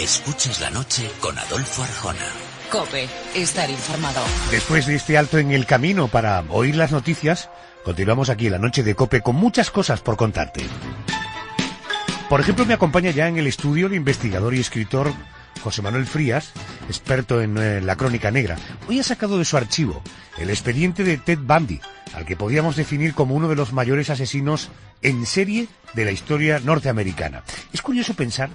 Escuchas la noche con Adolfo Arjona. COPE, estar informado. Después de este alto en el camino para oír las noticias, continuamos aquí en la noche de COPE con muchas cosas por contarte. Por ejemplo, me acompaña ya en el estudio el investigador y escritor José Manuel Frías, experto en la crónica negra. Hoy ha sacado de su archivo el expediente de Ted Bundy, al que podríamos definir como uno de los mayores asesinos en serie de la historia norteamericana. Es curioso pensar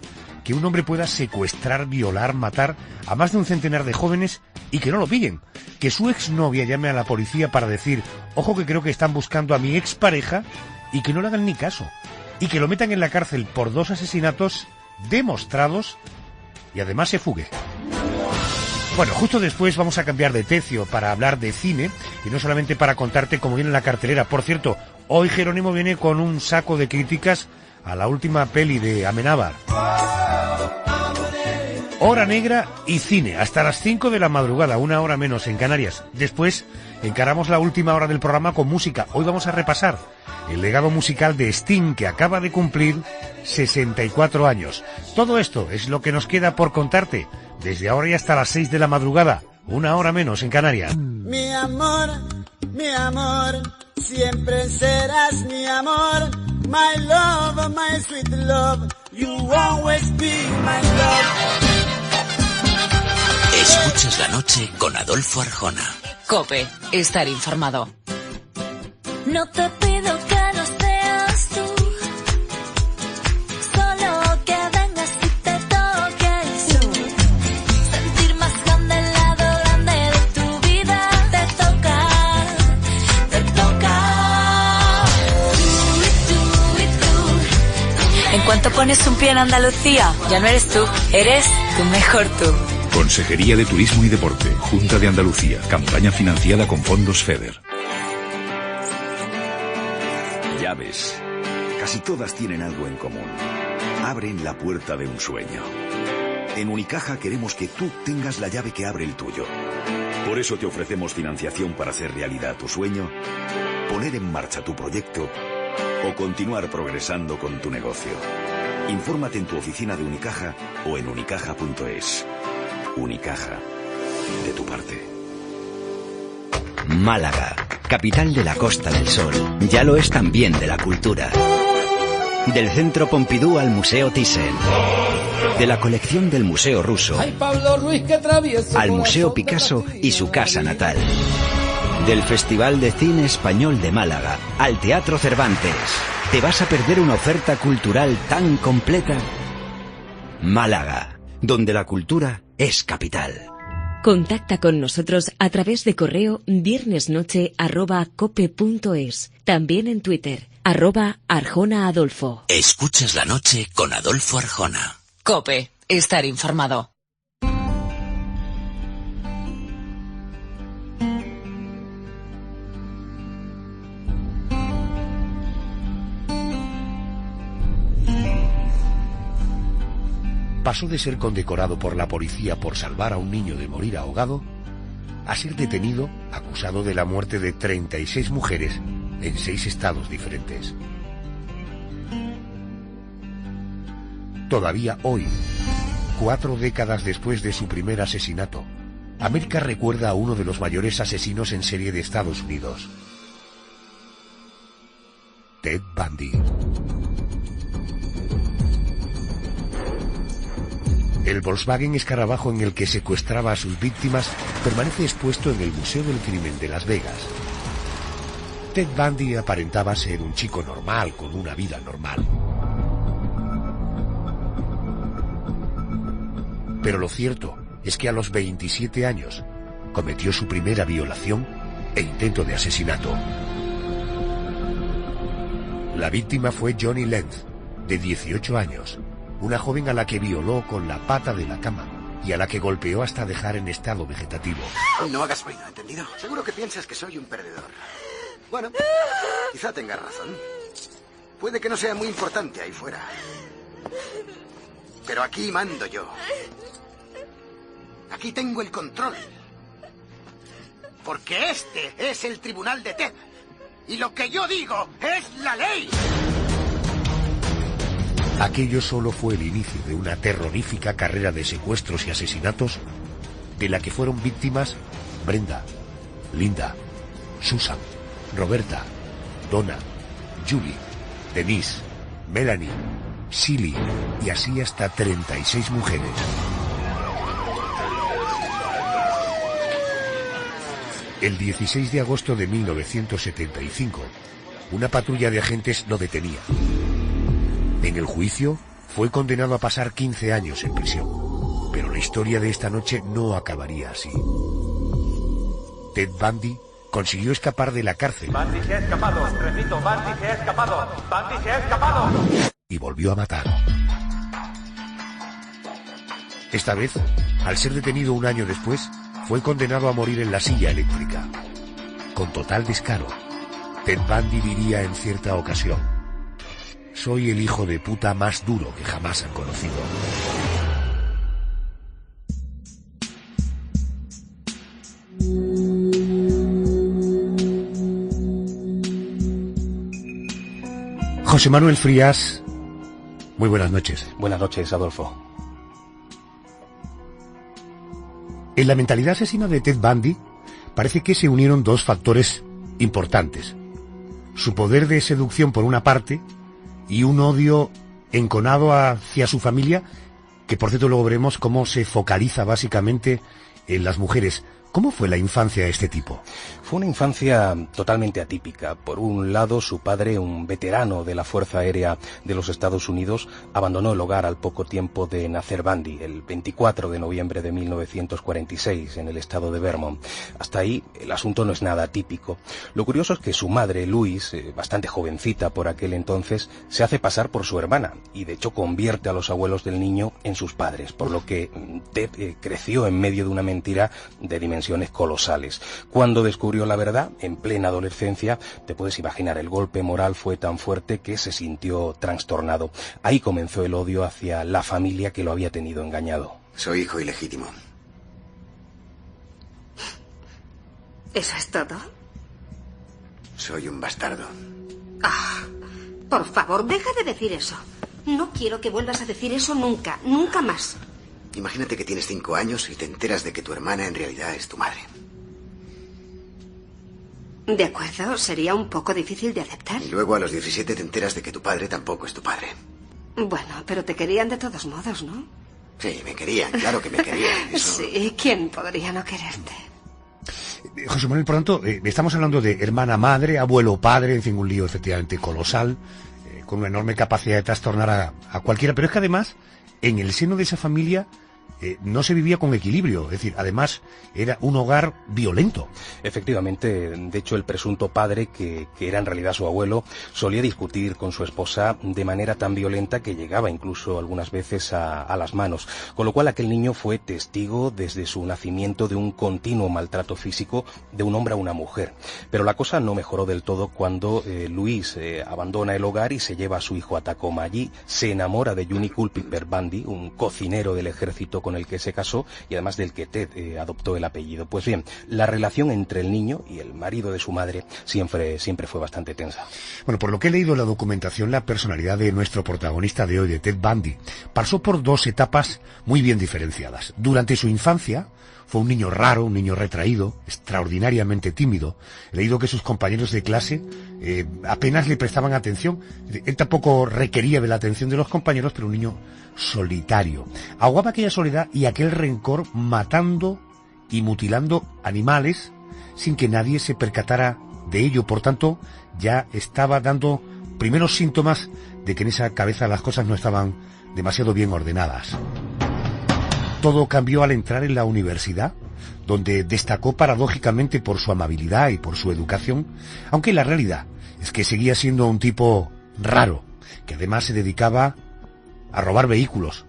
que un hombre pueda secuestrar, violar, matar a más de un centenar de jóvenes y que no lo pillen. Que su exnovia llame a la policía para decir, ojo que creo que están buscando a mi expareja, y que no le hagan ni caso. Y que lo metan en la cárcel por 2 asesinatos demostrados y además se fugue. Bueno, justo después vamos a cambiar de tercio para hablar de cine y no solamente para contarte cómo viene la cartelera. Por cierto, hoy Jerónimo viene con un saco de críticas a la última peli de Amenábar. Hora negra y cine, hasta las 5 de la madrugada, 1 hora menos en Canarias. Después encaramos la última hora del programa con música. Hoy vamos a repasar el legado musical de Sting, que acaba de cumplir 64 años. Todo esto es lo que nos queda por contarte desde ahora y hasta las 6 de la madrugada, 1 hora menos en Canarias. Mi amor, siempre serás mi amor. My love, my sweet love, you always be my love. Escuchas la noche con Adolfo Arjona. COPE, estar informado. No te pido que no seas tú, solo que vengas y te toques tú. Sentir más grande el lado grande de tu vida. Te toca. En cuanto pones un pie en Andalucía, ya no eres tú, eres tu mejor tú. Consejería de Turismo y Deporte, Junta de Andalucía, campaña financiada con fondos FEDER. Llaves. Casi todas tienen algo en común. Abren la puerta de un sueño. En Unicaja queremos que tú tengas la llave que abre el tuyo. Por eso te ofrecemos financiación para hacer realidad tu sueño, poner en marcha tu proyecto o continuar progresando con tu negocio. Infórmate en tu oficina de Unicaja o en unicaja.es. Unicaja, de tu parte. Málaga, capital de la Costa del Sol, ya lo es también de la cultura. Del Centro Pompidou al Museo Thyssen, de la colección del Museo Ruso al Museo Picasso y su casa natal. Del Festival de Cine Español de Málaga al Teatro Cervantes. ¿Te vas a perder una oferta cultural tan completa? Málaga, donde la cultura es capital. Contacta con nosotros a través de correo viernesnoche@cope.es. También en Twitter, @ArjonaAdolfo. Escuchas la noche con Adolfo Arjona. COPE, estar informado. Pasó de ser condecorado por la policía por salvar a un niño de morir ahogado a ser detenido, acusado de la muerte de 36 mujeres en 6 estados diferentes. Todavía hoy, 4 décadas después de su primer asesinato, América recuerda a uno de los mayores asesinos en serie de Estados Unidos, Ted Bundy. El Volkswagen escarabajo en el que secuestraba a sus víctimas permanece expuesto en el Museo del Crimen de Las Vegas. Ted Bundy aparentaba ser un chico normal, con una vida normal. Pero lo cierto es que a los 27 años cometió su primera violación e intento de asesinato. La víctima fue Johnny Lenz, de 18 años. Una joven a la que violó con la pata de la cama y a la que golpeó hasta dejar en estado vegetativo. No hagas ruido, ¿entendido? Seguro que piensas que soy un perdedor. Bueno, quizá tengas razón. Puede que no sea muy importante ahí fuera. Pero aquí mando yo. Aquí tengo el control. Porque este es el tribunal de Ted. Y lo que yo digo es la ley. Aquello solo fue el inicio de una terrorífica carrera de secuestros y asesinatos de la que fueron víctimas Brenda, Linda, Susan, Roberta, Donna, Julie, Denise, Melanie, Silly y así hasta 36 mujeres. El 16 de agosto de 1975, una patrulla de agentes lo detenía. En el juicio, fue condenado a pasar 15 años en prisión. Pero la historia de esta noche no acabaría así. Ted Bundy consiguió escapar de la cárcel. Bundy se ha escapado, repito, Bundy se ha escapado, Bundy se ha escapado. Y volvió a matar. Esta vez, al ser detenido un año después, fue condenado a morir en la silla eléctrica. Con total descaro, Ted Bundy diría en cierta ocasión: soy el hijo de puta más duro que jamás han conocido. José Manuel Frías, muy buenas noches. Buenas noches, Adolfo. En la mentalidad asesina de Ted Bundy parece que se unieron dos factores importantes: su poder de seducción por una parte y un odio enconado hacia su familia, que por cierto luego veremos cómo se focaliza básicamente en las mujeres. ¿Cómo fue la infancia de este tipo? Fue una infancia totalmente atípica. Por un lado, su padre, un veterano de la Fuerza Aérea de los Estados Unidos, abandonó el hogar al poco tiempo de nacer Bundy, el 24 de noviembre de 1946, en el estado de Vermont. Hasta ahí, el asunto no es nada atípico. Lo curioso es que su madre, Louise, bastante jovencita por aquel entonces, se hace pasar por su hermana y, de hecho, convierte a los abuelos del niño en sus padres, por lo que Ted creció en medio de una mentira de dimensiones colosales. Cuando descubrió la verdad, en plena adolescencia, te puedes imaginar, el golpe moral fue tan fuerte que se sintió trastornado. Ahí comenzó el odio hacia la familia que lo había tenido engañado. Soy hijo ilegítimo. ¿Eso es todo? Soy un bastardo. Ah, por favor, deja de decir eso. No quiero que vuelvas a decir eso nunca, nunca más. Imagínate que tienes 5 años y te enteras de que tu hermana en realidad es tu madre. De acuerdo, sería un poco difícil de aceptar. Y luego a los 17 te enteras de que tu padre tampoco es tu padre. Bueno, pero te querían de todos modos, ¿no? Sí, me querían, claro que me querían. Eso... Sí, ¿quién podría no quererte? José Manuel, por tanto, estamos hablando de hermana madre, abuelo padre, en fin, un lío efectivamente colosal, con una enorme capacidad de trastornar a cualquiera. Pero es que además, en el seno de esa familia no se vivía con equilibrio, es decir, además era un hogar violento. Efectivamente, de hecho el presunto padre, que era en realidad su abuelo, solía discutir con su esposa de manera tan violenta que llegaba incluso algunas veces a las manos, con lo cual aquel niño fue testigo desde su nacimiento de un continuo maltrato físico de un hombre a una mujer. Pero la cosa no mejoró del todo cuando Louise abandona el hogar y se lleva a su hijo a Tacoma. Allí se enamora de Johnny Culpeper Bundy, un cocinero del ejército con el que se casó y además del que Ted adoptó el apellido. Pues bien, la relación entre el niño y el marido de su madre siempre fue bastante tensa. Bueno, por lo que he leído en la documentación, la personalidad de nuestro protagonista de hoy, de Ted Bundy, pasó por dos etapas muy bien diferenciadas. Durante su infancia fue un niño raro, un niño retraído, extraordinariamente tímido. He leído que sus compañeros de clase apenas le prestaban atención. Él tampoco requería de la atención de los compañeros, pero un niño solitario. Aguaba aquella soledad y aquel rencor matando y mutilando animales sin que nadie se percatara de ello. Por tanto, ya estaba dando primeros síntomas de que en esa cabeza las cosas no estaban demasiado bien ordenadas. Todo cambió al entrar en la universidad, donde destacó paradójicamente por su amabilidad y por su educación, aunque la realidad es que seguía siendo un tipo raro, que además se dedicaba a robar vehículos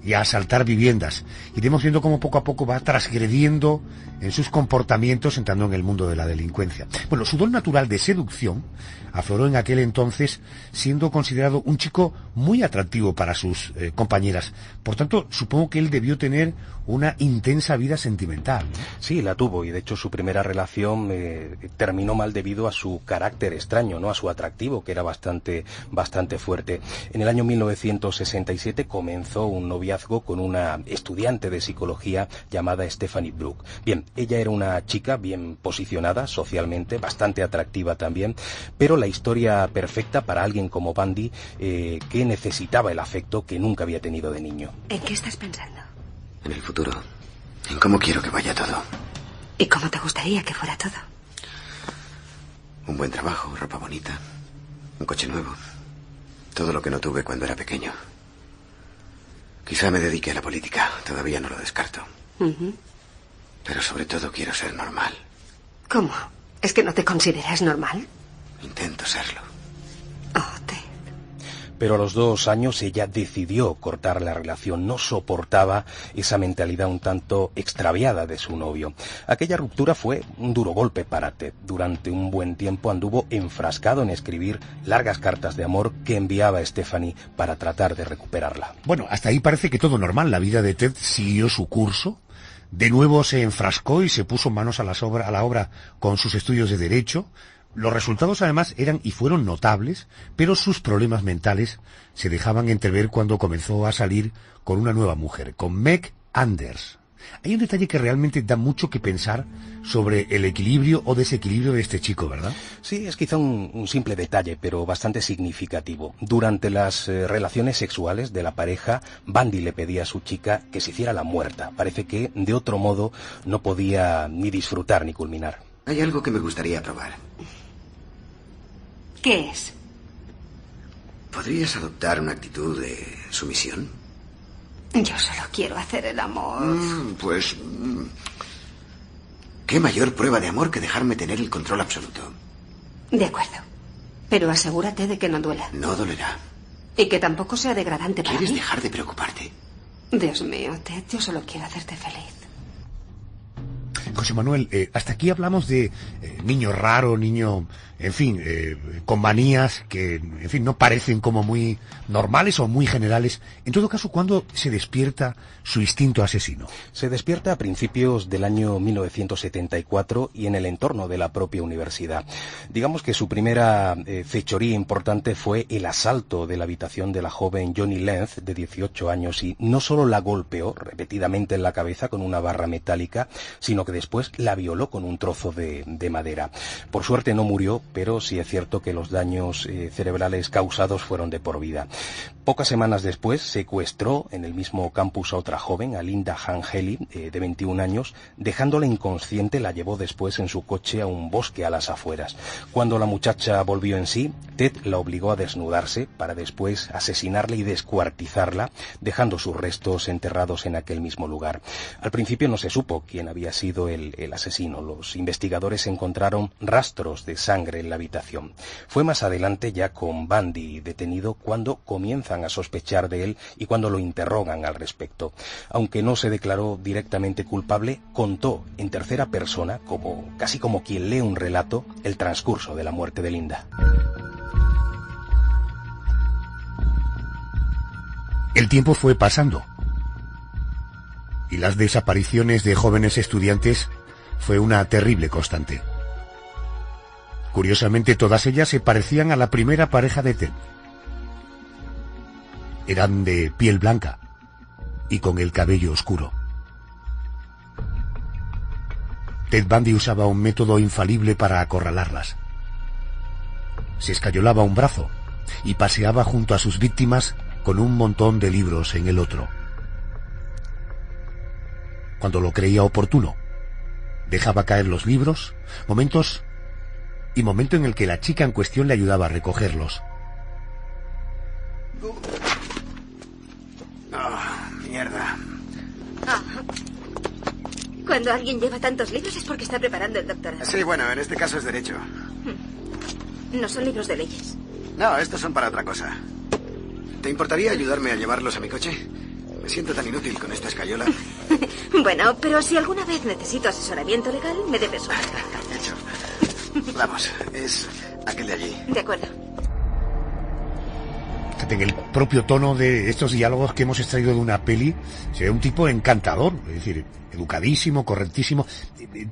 y a asaltar viviendas. Iremos viendo cómo poco a poco va transgrediendo en sus comportamientos, entrando en el mundo de la delincuencia. Bueno, su don natural de seducción afloró en aquel entonces, siendo considerado un chico muy atractivo para sus compañeras. Por tanto, supongo que él debió tener una intensa vida sentimental, ¿no? Sí, la tuvo, y de hecho su primera relación terminó mal debido a su carácter extraño, ¿no? A su atractivo, que era bastante fuerte. En el año 1967 comenzó un noviazgo con una estudiante de psicología llamada Stephanie Brook. Bien, ella era una chica bien posicionada socialmente, bastante atractiva también, pero la historia perfecta para alguien como Bundy, que necesitaba el afecto que nunca había tenido de niño. ¿En qué estás pensando? En el futuro. En cómo quiero que vaya todo. ¿Y cómo te gustaría que fuera todo? Un buen trabajo, ropa bonita, un coche nuevo. Todo lo que no tuve cuando era pequeño. Quizá me dedique a la política, todavía no lo descarto. Pero sobre todo quiero ser normal. ¿Cómo? ¿Es que no te consideras normal? Intento serlo. Pero a los 2 años ella decidió cortar la relación, no soportaba esa mentalidad un tanto extraviada de su novio. Aquella ruptura fue un duro golpe para Ted. Durante un buen tiempo anduvo enfrascado en escribir largas cartas de amor que enviaba a Stephanie para tratar de recuperarla. Bueno, hasta ahí parece que todo normal. La vida de Ted siguió su curso. De nuevo se enfrascó y se puso manos a la obra con sus estudios de Derecho. Los resultados además eran y fueron notables, pero sus problemas mentales se dejaban entrever cuando comenzó a salir con una nueva mujer, con Meg Anders. Hay un detalle que realmente da mucho que pensar sobre el equilibrio o desequilibrio de este chico, ¿verdad? Sí, es quizá un simple detalle, pero bastante significativo. Durante las relaciones sexuales de la pareja, Bundy le pedía a su chica que se hiciera la muerta. Parece que de otro modo no podía ni disfrutar ni culminar. Hay algo que me gustaría probar. ¿Qué es? ¿Podrías adoptar una actitud de sumisión? Yo solo quiero hacer el amor. ¿Qué mayor prueba de amor que dejarme tener el control absoluto? De acuerdo. Pero asegúrate de que no duela. No dolerá. Y que tampoco sea degradante para mí. ¿Quieres dejar de preocuparte? Dios mío, Ted, yo solo quiero hacerte feliz. José Manuel, hasta aquí hablamos de niño raro, niño, en fin, con manías que, en fin, no parecen como muy normales o muy generales. En todo caso, ¿cuándo se despierta su instinto asesino? Se despierta a principios del año 1974 y en el entorno de la propia universidad. Digamos que su primera fechoría importante fue el asalto de la habitación de la joven Johnny Lenz, de 18 años, y no solo la golpeó repetidamente en la cabeza con una barra metálica, sino que después la violó con un trozo de madera. Por suerte no murió, pero sí es cierto que los daños cerebrales causados fueron de por vida. Pocas semanas después secuestró en el mismo campus a otra joven, a Linda Hangeli, de 21 años, dejándola inconsciente. La llevó después en su coche a un bosque a las afueras. Cuando la muchacha volvió en sí, Ted la obligó a desnudarse para después asesinarla y descuartizarla, dejando sus restos enterrados en aquel mismo lugar. Al principio no se supo quién había sido el asesino. Los investigadores encontraron rastros de sangre en la habitación. Fue más adelante, ya con Bundy detenido, cuando comienzan a sospechar de él y cuando lo interrogan al respecto. Aunque no se declaró directamente culpable, contó en tercera persona, casi como quien lee un relato, el transcurso de la muerte de Linda. El tiempo fue pasando y las desapariciones de jóvenes estudiantes fue una terrible constante. Curiosamente, todas ellas se parecían a la primera pareja de Ted. Eran de piel blanca y con el cabello oscuro. Ted Bundy usaba un método infalible para acorralarlas. Se escayolaba un brazo y paseaba junto a sus víctimas con un montón de libros en el otro. Cuando lo creía oportuno, dejaba caer los libros, momento en el que la chica en cuestión le ayudaba a recogerlos. Mierda. Cuando alguien lleva tantos libros es porque está preparando el doctorado. Sí, bueno, en este caso es derecho. No son libros de leyes. No, estos son para otra cosa. ¿Te importaría ayudarme a llevarlos a mi coche? Me siento tan inútil con esta escayola. Bueno, pero si alguna vez necesito asesoramiento legal, me debes una. Hecho. Vamos, es aquel de allí. De acuerdo. En el propio tono de estos diálogos que hemos extraído de una peli, se ve un tipo encantador, es decir, educadísimo, correctísimo.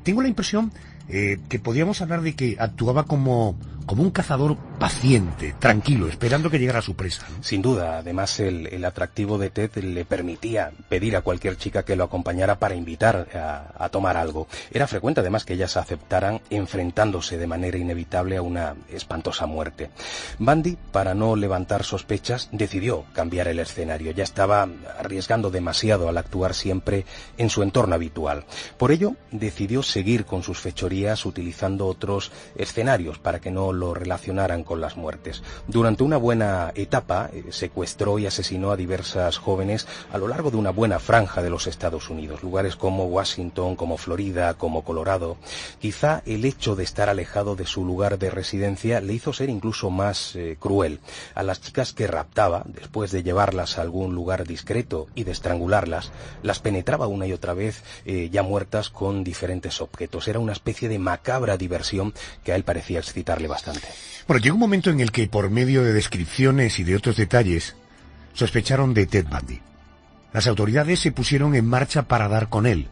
Tengo la impresión que podríamos hablar de que actuaba como un cazador paciente, tranquilo, esperando que llegara su presa, ¿no? Sin duda, además el atractivo de Ted le permitía pedir a cualquier chica que lo acompañara para invitar a tomar algo. Era frecuente además que ellas aceptaran, enfrentándose de manera inevitable a una espantosa muerte. Bundy, para no levantar sospechas, decidió cambiar el escenario. Ya estaba arriesgando demasiado al actuar siempre en su entorno habitual. Por ello, decidió seguir con sus fechorías utilizando otros escenarios para que no lo relacionaran con las muertes. Durante una buena etapa, secuestró y asesinó a diversas jóvenes a lo largo de una buena franja de los Estados Unidos, lugares como Washington, como Florida, como Colorado. Quizá el hecho de estar alejado de su lugar de residencia le hizo ser incluso más cruel. A las chicas que raptaba, después de llevarlas a algún lugar discreto y de estrangularlas, las penetraba una y otra vez ya muertas con diferentes objetos. Era una especie de macabra diversión que a él parecía excitarle bastante. Bueno, llegó un momento en el que, por medio de descripciones y de otros detalles, sospecharon de Ted Bundy. Las autoridades se pusieron en marcha para dar con él,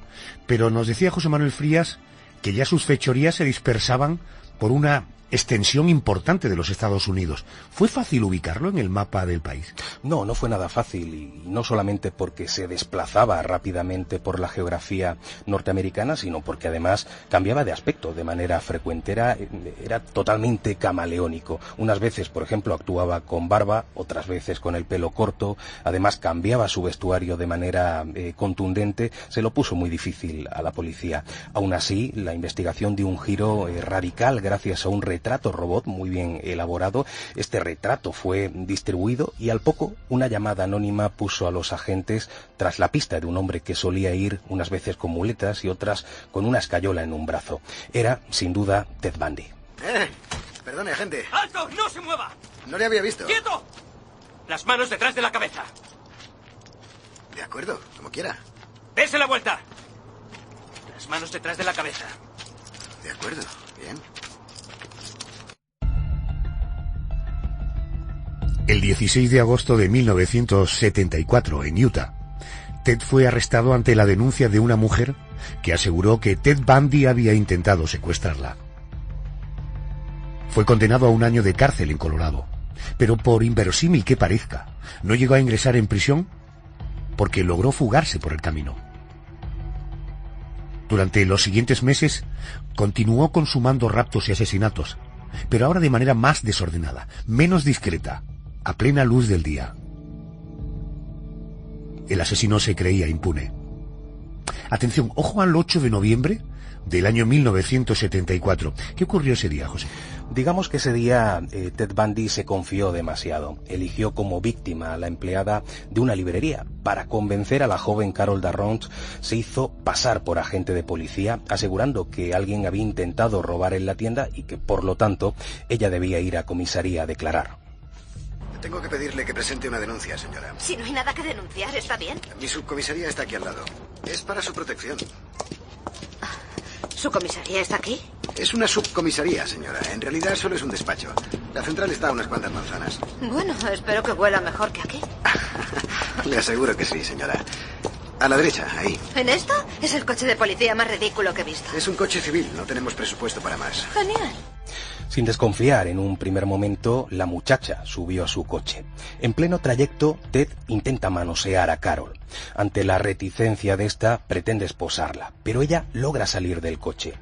pero nos decía José Manuel Frías que ya sus fechorías se dispersaban por una extensión importante de los Estados Unidos. ¿Fue fácil ubicarlo en el mapa del país? No, no fue nada fácil, y no solamente porque se desplazaba rápidamente por la geografía norteamericana, sino porque además cambiaba de aspecto de manera frecuente. Era totalmente camaleónico. Unas veces, por ejemplo, actuaba con barba, otras veces con el pelo corto. Además, cambiaba su vestuario de manera contundente. Se lo puso muy difícil a la policía. Aún así, la investigación dio un giro radical gracias a un retrato robot muy bien elaborado. Este retrato fue distribuido y al poco una llamada anónima puso a los agentes tras la pista de un hombre que solía ir unas veces con muletas y otras con una escayola en un brazo. Era, sin duda, Ted Bundy. Perdone, agente. ¡Alto! ¡No se mueva! No le había visto. ¡Quieto! Las manos detrás de la cabeza. De acuerdo, como quiera. ¡Dese la vuelta! Las manos detrás de la cabeza. De acuerdo, bien. El 16 de agosto de 1974, en Utah, Ted fue arrestado ante la denuncia de una mujer que aseguró que Ted Bundy había intentado secuestrarla. Fue condenado a 1 año de cárcel en Colorado, pero por inverosímil que parezca, no llegó a ingresar en prisión porque logró fugarse por el camino. Durante los siguientes meses continuó consumando raptos y asesinatos, pero ahora de manera más desordenada, menos discreta, a plena luz del día. El asesino se creía impune. Atención, ojo al 8 de noviembre del año 1974. ¿Qué ocurrió ese día, José? Digamos que ese día Ted Bundy se confió demasiado. Eligió como víctima a la empleada de una librería. Para convencer a la joven Carol Darront, se hizo pasar por agente de policía, asegurando que alguien había intentado robar en la tienda y que, por lo tanto, ella debía ir a comisaría a declarar. Tengo que pedirle que presente una denuncia, señora. Si no hay nada que denunciar, ¿está bien? Mi subcomisaría está aquí al lado. Es para su protección. ¿Su comisaría está aquí? Es una subcomisaría, señora. En realidad solo es un despacho. La central está a unas cuantas manzanas. Bueno, espero que huela mejor que aquí. Le aseguro que sí, señora. A la derecha, ahí. ¿En esto? Es el coche de policía más ridículo que he visto. Es un coche civil, no tenemos presupuesto para más. Genial. Sin desconfiar en un primer momento, la muchacha subió a su coche. En pleno trayecto, Ted intenta manosear a Carol. Ante la reticencia de esta, pretende esposarla, pero ella logra salir del coche.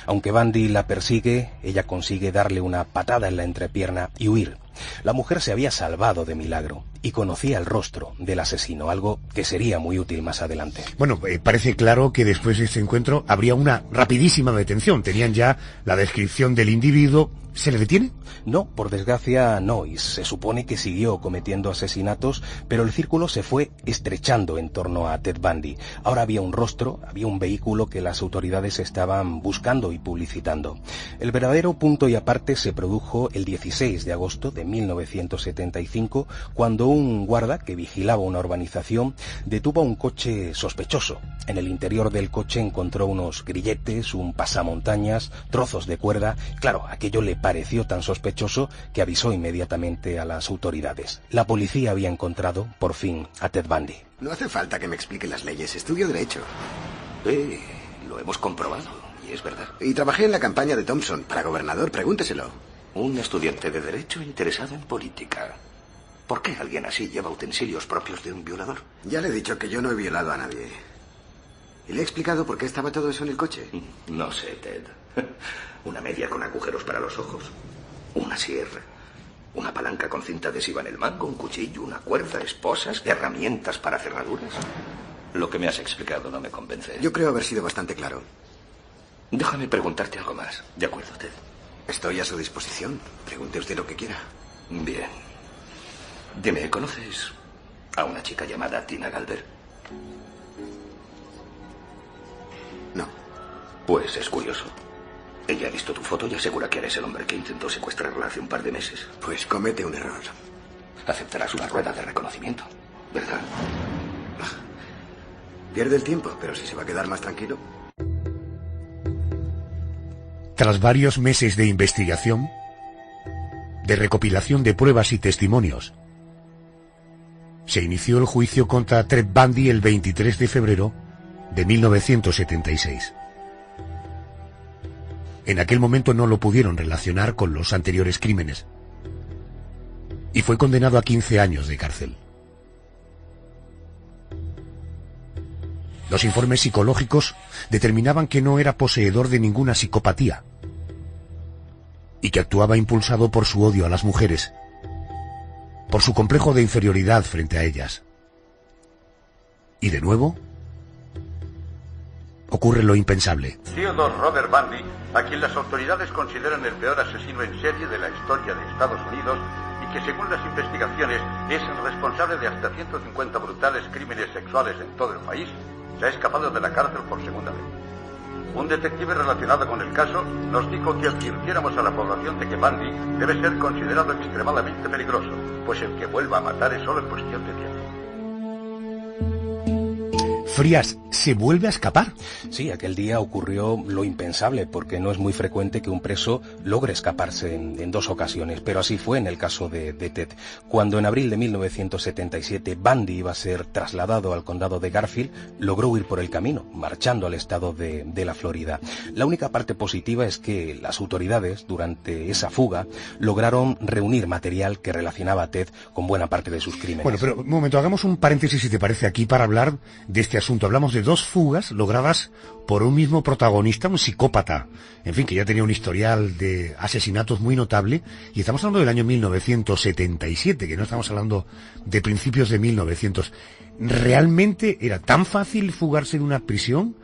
Aunque Bundy la persigue, ella consigue darle una patada en la entrepierna y huir. La mujer se había salvado de milagro y conocía el rostro del asesino, algo que sería muy útil más adelante. Bueno, parece claro que después de este encuentro habría una rapidísima detención. Tenían ya la descripción del individuo, ¿Se le detiene? No, por desgracia no, y se supone que siguió cometiendo asesinatos, pero el círculo se fue estrechando en torno a Ted Bundy. Ahora había un rostro, había un vehículo que las autoridades estaban buscando y publicitando. El verdadero punto y aparte se produjo el 16 de agosto de 1975, cuando un guarda que vigilaba una urbanización detuvo un coche sospechoso. En el interior del coche encontró unos grilletes, un pasamontañas, trozos de cuerda. Claro, aquello le pareció tan sospechoso que avisó inmediatamente a las autoridades. La policía había encontrado, por fin, a Ted Bundy. No hace falta que me explique las leyes. Estudio Derecho. Lo hemos comprobado, y es verdad. Y trabajé en la campaña de Thompson para gobernador, pregúnteselo. Un estudiante de Derecho interesado en política. ¿Por qué alguien así lleva utensilios propios de un violador? Ya le he dicho que yo no he violado a nadie. ¿Y le he explicado por qué estaba todo eso en el coche? No sé, Ted. Una media con agujeros para los ojos, una sierra, una palanca con cinta adhesiva en el mango, un cuchillo, una cuerda, esposas, herramientas para cerraduras. Lo que me has explicado no me convence. Yo creo haber sido bastante claro. Déjame preguntarte algo más. ¿De acuerdo, Ted? Estoy a su disposición. Pregunte usted lo que quiera. Bien. Dime, ¿conoces a una chica llamada Tina Galber? No. Pues es curioso. Ella ha visto tu foto y asegura que eres el hombre que intentó secuestrarla hace un par de meses. Pues comete un error. Aceptarás una rueda de reconocimiento, ¿verdad? Pierde el tiempo, pero si se va a quedar más tranquilo. Tras varios meses de investigación, de recopilación de pruebas y testimonios, se inició el juicio contra Ted Bundy el 23 de febrero de 1976. En aquel momento no lo pudieron relacionar con los anteriores crímenes y fue condenado a 15 años de cárcel. Los informes psicológicos determinaban que no era poseedor de ninguna psicopatía y que actuaba impulsado por su odio a las mujeres, por su complejo de inferioridad frente a ellas. Y de nuevo, ocurre lo impensable. Theodore Robert Bundy, a quien las autoridades consideran el peor asesino en serie de la historia de Estados Unidos y que según las investigaciones es el responsable de hasta 150 brutales crímenes sexuales en todo el país, se ha escapado de la cárcel por segunda vez. Un detective relacionado con el caso nos dijo que advirtiéramos a la población de que Bundy debe ser considerado extremadamente peligroso, pues el que vuelva a matar es solo en cuestión de tiempo. Frías, ¿se vuelve a escapar? Sí, aquel día ocurrió lo impensable, porque no es muy frecuente que un preso logre escaparse en dos ocasiones, pero así fue en el caso de Ted. Cuando en abril de 1977 Bundy iba a ser trasladado al condado de Garfield, logró huir por el camino, marchando al estado de la Florida. La única parte positiva es que las autoridades, durante esa fuga, lograron reunir material que relacionaba a Ted con buena parte de sus crímenes. Bueno, pero un momento, hagamos un paréntesis, si te parece, aquí para hablar de este asunto. Hablamos de dos fugas logradas por un mismo protagonista, un psicópata, en fin, que ya tenía un historial de asesinatos muy notable, y estamos hablando del año 1977, que no estamos hablando de principios de 1900. ¿Realmente era tan fácil fugarse de una prisión?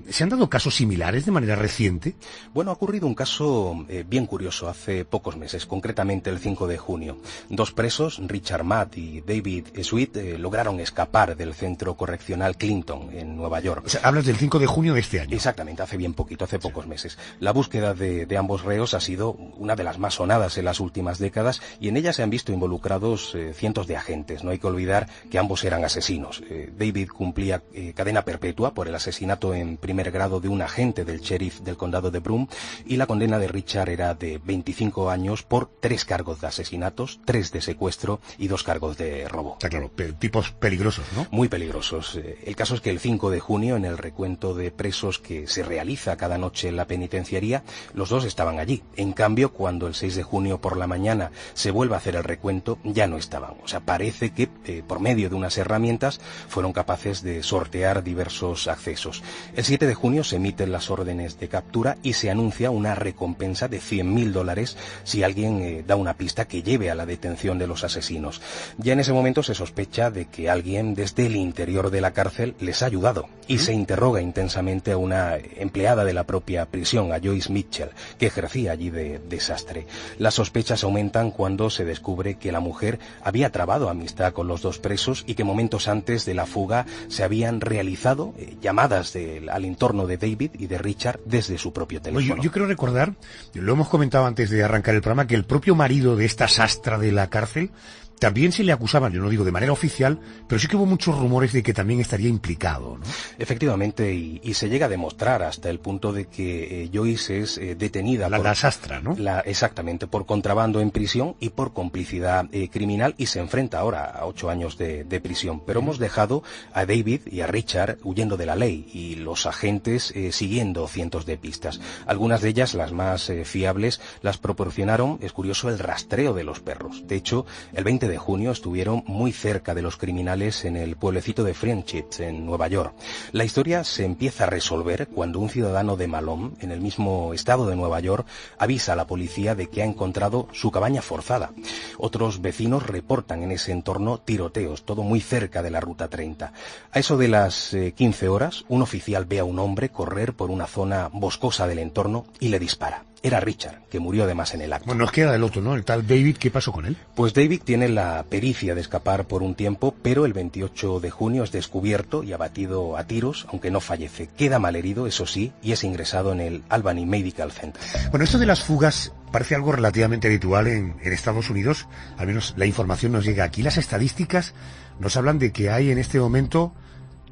¿Se han dado casos similares de manera reciente? Bueno, ha ocurrido un caso bien curioso hace pocos meses, concretamente el 5 de junio. Dos presos, Richard Matt y David Sweet, lograron escapar del centro correccional Clinton, en Nueva York. O sea, hablas del 5 de junio de este año. Exactamente, hace bien poquito, hace pocos meses. La búsqueda de ambos reos ha sido una de las más sonadas en las últimas décadas, y en ella se han visto involucrados cientos de agentes. No hay que olvidar que ambos eran asesinos. David cumplía cadena perpetua por el asesinato en primer grado de un agente del sheriff del condado de Broome, y la condena de Richard era de 25 años por 3 cargos de asesinatos, 3 de secuestro y 2 cargos de robo. Está claro, tipos peligrosos, ¿no? Muy peligrosos. El caso es que el 5 de junio, en el recuento de presos que se realiza cada noche en la penitenciaría, los dos estaban allí. En cambio, cuando el 6 de junio por la mañana se vuelve a hacer el recuento, ya no estaban. O sea, parece que por medio de unas herramientas fueron capaces de sortear diversos accesos. El 7 de junio se emiten las órdenes de captura y se anuncia una recompensa de $100.000 si alguien da una pista que lleve a la detención de los asesinos. Ya en ese momento se sospecha de que alguien desde el interior de la cárcel les ha ayudado y se interroga intensamente a una empleada de la propia prisión, a Joyce Mitchell, que ejercía allí de sastre. Las sospechas aumentan cuando se descubre que la mujer había trabado amistad con los dos presos y que momentos antes de la fuga se habían realizado llamadas al entorno de David y de Richard desde su propio teléfono. Oye, yo creo recordar, lo hemos comentado antes de arrancar el programa, que el propio marido de esta sastra de la cárcel también se le acusaban, yo no digo de manera oficial, pero sí que hubo muchos rumores de que también estaría implicado, ¿no? Efectivamente, y se llega a demostrar hasta el punto de que Joyce es detenida. La sastra, ¿no? Exactamente, por contrabando en prisión y por complicidad criminal, y se enfrenta ahora a 8 años de prisión. Pero hemos dejado a David y a Richard huyendo de la ley y los agentes siguiendo cientos de pistas. Algunas de ellas, las más fiables, las proporcionaron, es curioso, el rastreo de los perros. De hecho, el 20 de junio estuvieron muy cerca de los criminales en el pueblecito de Friendship, en Nueva York. La historia se empieza a resolver cuando un ciudadano de Malone, en el mismo estado de Nueva York, avisa a la policía de que ha encontrado su cabaña forzada. Otros vecinos reportan en ese entorno tiroteos, todo muy cerca de la Ruta 30. A eso de las 15 horas, un oficial ve a un hombre correr por una zona boscosa del entorno y le dispara. Era Richard, que murió además en el acto. Bueno, nos queda el otro, ¿no? El tal David, ¿qué pasó con él? Pues David tiene la pericia de escapar por un tiempo, pero el 28 de junio es descubierto y abatido a tiros, aunque no fallece. Queda malherido, eso sí, y es ingresado en el Albany Medical Center. Bueno, esto de las fugas parece algo relativamente habitual en Estados Unidos, al menos la información nos llega aquí. Las estadísticas nos hablan de que hay en este momento,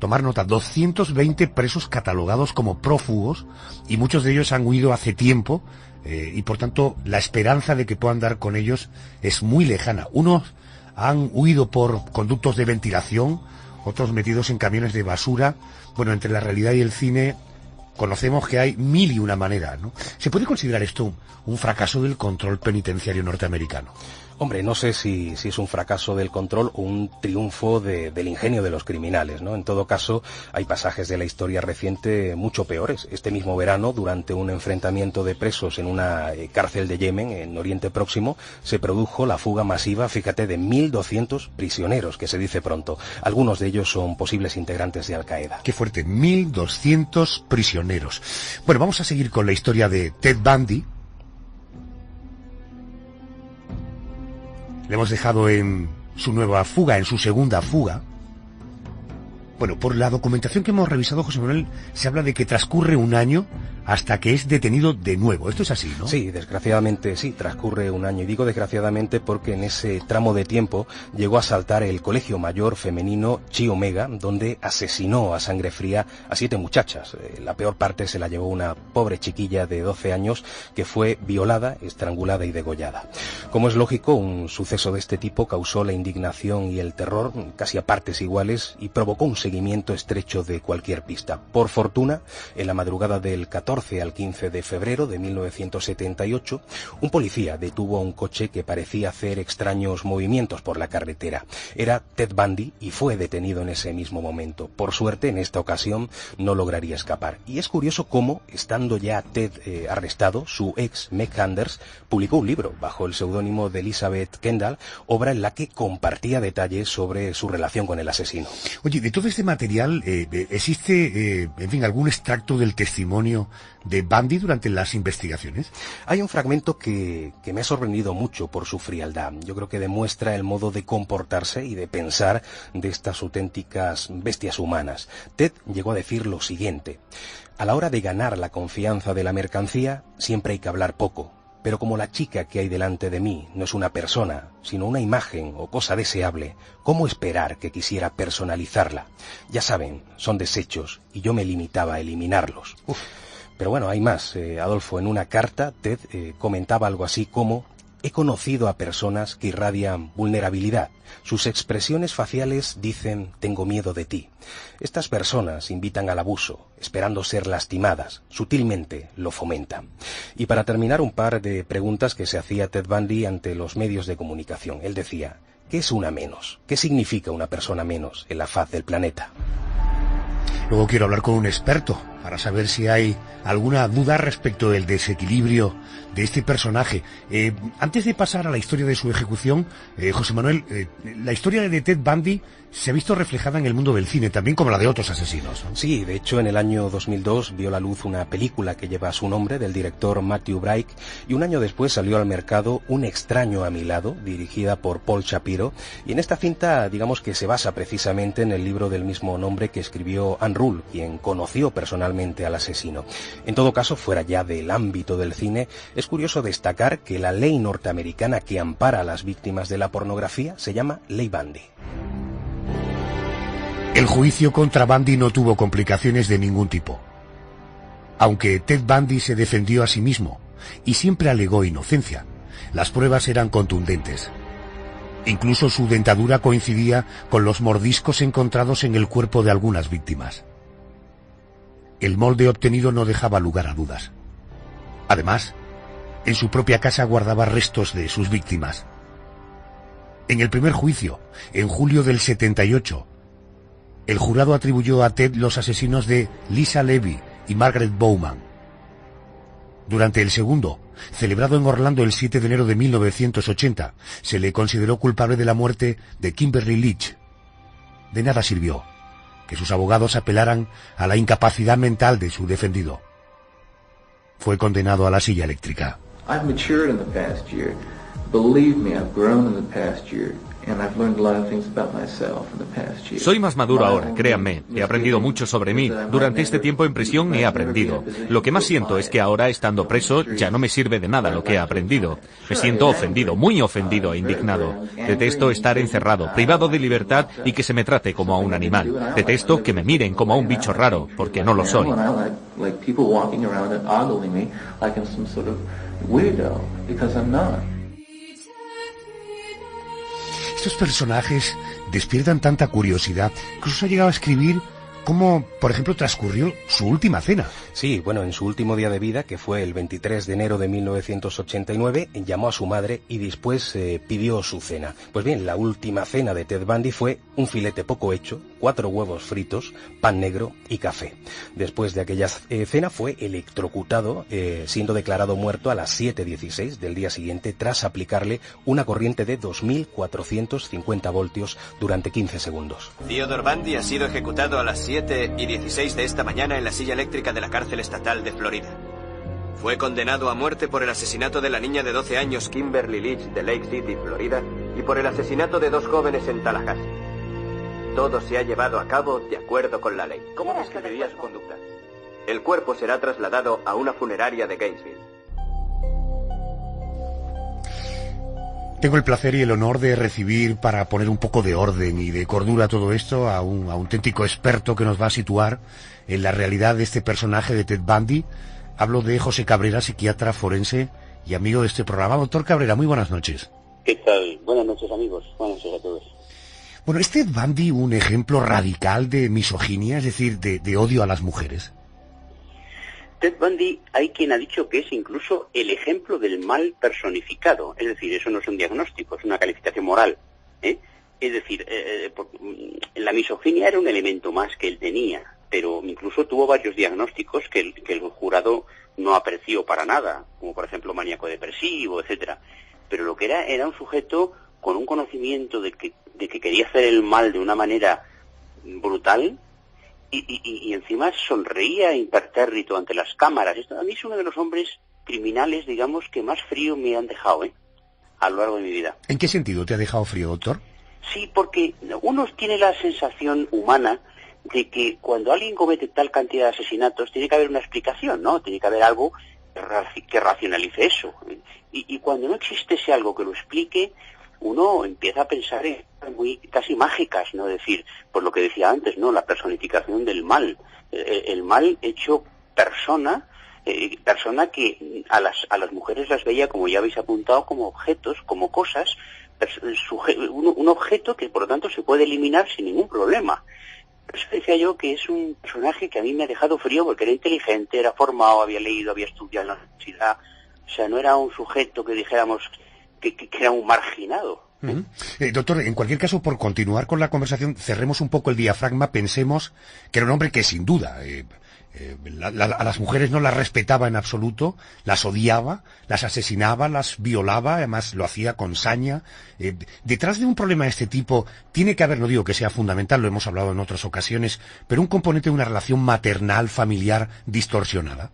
tomar nota, 220 presos catalogados como prófugos, y muchos de ellos han huido hace tiempo, y por tanto la esperanza de que puedan dar con ellos es muy lejana. Unos han huido por conductos de ventilación, otros metidos en camiones de basura. Bueno, entre la realidad y el cine conocemos que hay mil y una maneras, ¿no? ¿Se puede considerar esto un fracaso del control penitenciario norteamericano? Hombre, no sé si es un fracaso del control o un triunfo del ingenio de los criminales, ¿no? En todo caso, hay pasajes de la historia reciente mucho peores. Este mismo verano, durante un enfrentamiento de presos en una cárcel de Yemen, en Oriente Próximo, se produjo la fuga masiva, fíjate, de 1.200 prisioneros, que se dice pronto. Algunos de ellos son posibles integrantes de Al-Qaeda. Qué fuerte, 1.200 prisioneros. Bueno, vamos a seguir con la historia de Ted Bundy. Le hemos dejado en su nueva fuga, en su segunda fuga. Bueno, por la documentación que hemos revisado, José Manuel, se habla de que transcurre un año hasta que es detenido de nuevo. Esto es así, ¿no? Sí, desgraciadamente sí, transcurre un año. Y digo desgraciadamente porque en ese tramo de tiempo llegó a asaltar el Colegio Mayor Femenino Chi Omega, donde asesinó a sangre fría a 7 muchachas. La peor parte se la llevó una pobre chiquilla de 12 años que fue violada, estrangulada y degollada. Como es lógico, un suceso de este tipo causó la indignación y el terror casi a partes iguales y provocó un seguimiento estrecho de cualquier pista. Por fortuna, en la madrugada del 14 al 15 de febrero de 1978, un policía detuvo a un coche que parecía hacer extraños movimientos por la carretera. Era Ted Bundy y fue detenido en ese mismo momento. Por suerte, en esta ocasión no lograría escapar. Y es curioso cómo, estando ya Ted arrestado, su ex, Meg Anders, publicó un libro bajo el seudónimo de Elizabeth Kendall, obra en la que compartía detalles sobre su relación con el asesino. Oye, de todo este material, ¿existe, en fin, algún extracto del testimonio de Bundy durante las investigaciones? Hay un fragmento que me ha sorprendido mucho por su frialdad. Yo creo que demuestra el modo de comportarse y de pensar de estas auténticas bestias humanas. Ted llegó a decir lo siguiente: a la hora de ganar la confianza de la mercancía, siempre hay que hablar poco. Pero como la chica que hay delante de mí no es una persona, sino una imagen o cosa deseable, ¿cómo esperar que quisiera personalizarla? Ya saben, son desechos y yo me limitaba a eliminarlos. Pero bueno, hay más. Adolfo, en una carta, Ted comentaba algo así como: he conocido a personas que irradian vulnerabilidad. Sus expresiones faciales dicen: tengo miedo de ti. Estas personas invitan al abuso, esperando ser lastimadas. Sutilmente lo fomentan. Y para terminar, un par de preguntas que se hacía Ted Bundy ante los medios de comunicación. Él decía: ¿qué es una menos? ¿Qué significa una persona menos en la faz del planeta? Luego quiero hablar con un experto para saber si hay alguna duda respecto del desequilibrio de este personaje. Antes de pasar a la historia de su ejecución, José Manuel, la historia de Ted Bundy se ha visto reflejada en el mundo del cine, también como la de otros asesinos, ¿no? Sí, de hecho en el año 2002 vio la luz una película que lleva su nombre, del director Matthew Bryce, y un año después salió al mercado Un extraño a mi lado, dirigida por Paul Shapiro, y en esta cinta digamos que se basa precisamente en el libro del mismo nombre que escribió Ann Rule, quien conoció personalmente al asesino. En todo caso, fuera ya del ámbito del cine, es curioso destacar que la ley norteamericana que ampara a las víctimas de la pornografía se llama Ley Bundy. El juicio contra Bundy no tuvo complicaciones de ningún tipo. Aunque Ted Bundy se defendió a sí mismo y siempre alegó inocencia, las pruebas eran contundentes. Incluso su dentadura coincidía con los mordiscos encontrados en el cuerpo de algunas víctimas. El molde obtenido no dejaba lugar a dudas. Además, en su propia casa guardaba restos de sus víctimas. En el primer juicio, en julio del 78, el jurado atribuyó a Ted los asesinos de Lisa Levy y Margaret Bowman. Durante el segundo, celebrado en Orlando el 7 de enero de 1980, se le consideró culpable de la muerte de Kimberly Leach. De nada sirvió que sus abogados apelaran a la incapacidad mental de su defendido. Fue condenado a la silla eléctrica. I've matured in the past year. Believe me, I've grown in the past year. And I've learned a lot of things about myself in the past year. Soy más maduro ahora, créanme. He aprendido mucho sobre mí. Durante este tiempo en prisión he aprendido. Lo que más siento es que ahora, estando preso, ya no me sirve de nada lo que he aprendido. Me siento ofendido, muy ofendido e indignado. Detesto estar encerrado, privado de libertad y que se me trate como a un animal. Detesto que me miren como a un bicho raro, porque no lo soy. Estos personajes despiertan tanta curiosidad que incluso ha llegado a escribir cómo, por ejemplo, transcurrió su última cena. Sí, bueno, en su último día de vida, que fue el 23 de enero de 1989, llamó a su madre y después pidió su cena. Pues bien, la última cena de Ted Bundy fue un filete poco hecho, 4 huevos fritos, pan negro y café. Después de aquella cena fue electrocutado, siendo declarado muerto a las 7:16 del día siguiente tras aplicarle una corriente de 2.450 voltios durante 15 segundos. Theodore Bundy ha sido ejecutado a las 7:16 de esta mañana en la silla eléctrica de la cárcel estatal de Florida. Fue condenado a muerte por el asesinato de la niña de 12 años Kimberly Leach de Lake City, Florida, y por el asesinato de 2 jóvenes en Tallahassee. Todo se ha llevado a cabo de acuerdo con la ley. ¿Cómo describiría su conducta? El cuerpo será trasladado a una funeraria de Gainesville. Tengo el placer y el honor de recibir, para poner un poco de orden y de cordura a todo esto, a un auténtico experto que nos va a situar en la realidad de este personaje de Ted Bundy. Hablo de José Cabrera, psiquiatra forense y amigo de este programa. Doctor Cabrera, muy buenas noches. ¿Qué tal? Buenas noches, amigos. Buenas noches a todos. Bueno, ¿es Ted Bundy un ejemplo radical de misoginia, es decir, de odio a las mujeres? Ted Bundy, hay quien ha dicho que es incluso el ejemplo del mal personificado. Es decir, eso no es un diagnóstico, es una calificación moral. Es decir, la misoginia era un elemento más que él tenía, pero incluso tuvo varios diagnósticos que el jurado no apreció para nada, como por ejemplo maníaco depresivo, etcétera. Pero lo que era un sujeto con un conocimiento de que quería hacer el mal de una manera brutal, y encima sonreía impertérrito ante las cámaras. Esto a mí es uno de los hombres criminales, digamos, que más frío me han dejado a lo largo de mi vida. ¿En qué sentido te ha dejado frío, doctor? Sí, porque uno tiene la sensación humana de que cuando alguien comete tal cantidad de asesinatos tiene que haber una explicación, ¿no? Tiene que haber algo que racionalice eso. Y cuando no existe ese algo que lo explique, uno empieza a pensar en muy casi mágicas, ¿no? Es decir, por lo que decía antes, ¿no? La personificación del mal. El mal hecho persona que a las mujeres las veía, como ya habéis apuntado, como objetos, como cosas, un objeto que por lo tanto se puede eliminar sin ningún problema. Por eso decía yo que es un personaje que a mí me ha dejado frío, porque era inteligente, era formado, había leído, había estudiado en la universidad. O sea, no era un sujeto que dijéramos que era un marginado. Doctor, en cualquier caso, por continuar con la conversación, cerremos un poco el diafragma, pensemos que era un hombre que sin duda a las mujeres no las respetaba en absoluto, las odiaba, las asesinaba, las violaba, además lo hacía con saña. Detrás de un problema de este tipo tiene que haber, no digo que sea fundamental, lo hemos hablado en otras ocasiones, pero un componente de una relación maternal, familiar, distorsionada.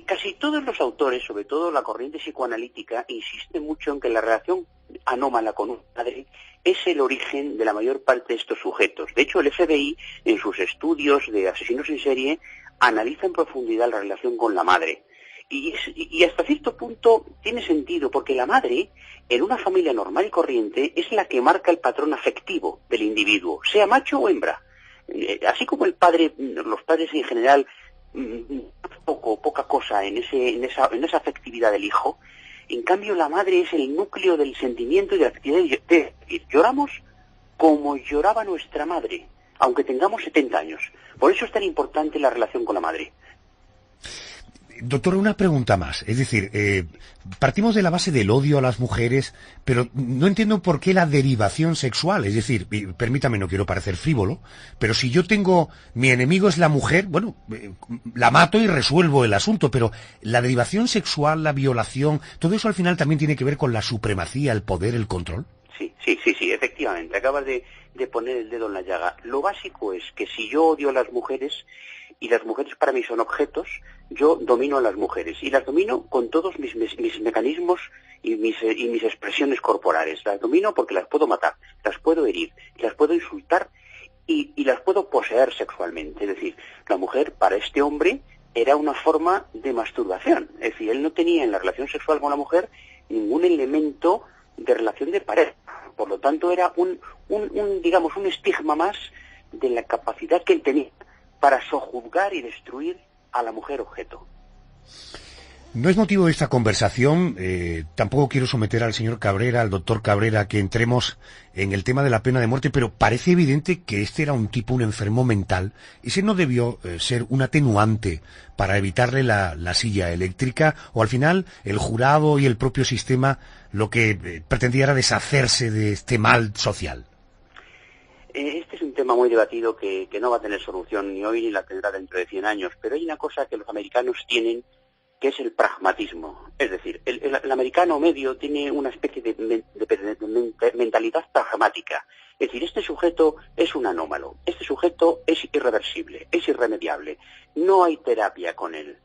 Casi todos los autores, sobre todo la corriente psicoanalítica, insisten mucho en que la relación anómala con un padre es el origen de la mayor parte de estos sujetos. De hecho, el FBI, en sus estudios de asesinos en serie, analiza en profundidad la relación con la madre. Y hasta cierto punto tiene sentido, porque la madre, en una familia normal y corriente, es la que marca el patrón afectivo del individuo, sea macho o hembra. Así como el padre, los padres en general, poca cosa en esa afectividad del hijo. En cambio, la madre es el núcleo del sentimiento y de la actividad. Lloramos como lloraba nuestra madre, aunque tengamos 70 años. Por eso es tan importante la relación con la madre. Doctor, una pregunta más. Es decir, partimos de la base del odio a las mujeres, pero no entiendo por qué la derivación sexual. Es decir, permítame, no quiero parecer frívolo, pero si yo tengo, mi enemigo es la mujer, bueno, la mato y resuelvo el asunto, pero la derivación sexual, la violación, todo eso al final también tiene que ver con la supremacía, el poder, el control. Sí, efectivamente. Acabas de poner el dedo en la llaga. Lo básico es que si yo odio a las mujeres, y las mujeres para mí son objetos, yo domino a las mujeres, y las domino con todos mis mecanismos y mis expresiones corporales. Las domino porque las puedo matar, las puedo herir, las puedo insultar y las puedo poseer sexualmente. Es decir, la mujer para este hombre era una forma de masturbación. Es decir, él no tenía en la relación sexual con la mujer ningún elemento de relación de pareja. Por lo tanto, era un estigma más de la capacidad que él tenía para sojuzgar y destruir a la mujer objeto. No es motivo de esta conversación, tampoco quiero someter al señor Cabrera, al doctor Cabrera, que entremos en el tema de la pena de muerte, pero parece evidente que este era un enfermo mental. Ese no debió ser un atenuante para evitarle la silla eléctrica, o al final el jurado y el propio sistema lo que pretendía era deshacerse de este mal social. Este es un tema muy debatido que no va a tener solución ni hoy ni la tendrá dentro de 100 años, pero hay una cosa que los americanos tienen, que es el pragmatismo. Es decir, el americano medio tiene una especie de mentalidad pragmática. Es decir, este sujeto es un anómalo, este sujeto es irreversible, es irremediable, no hay terapia con él.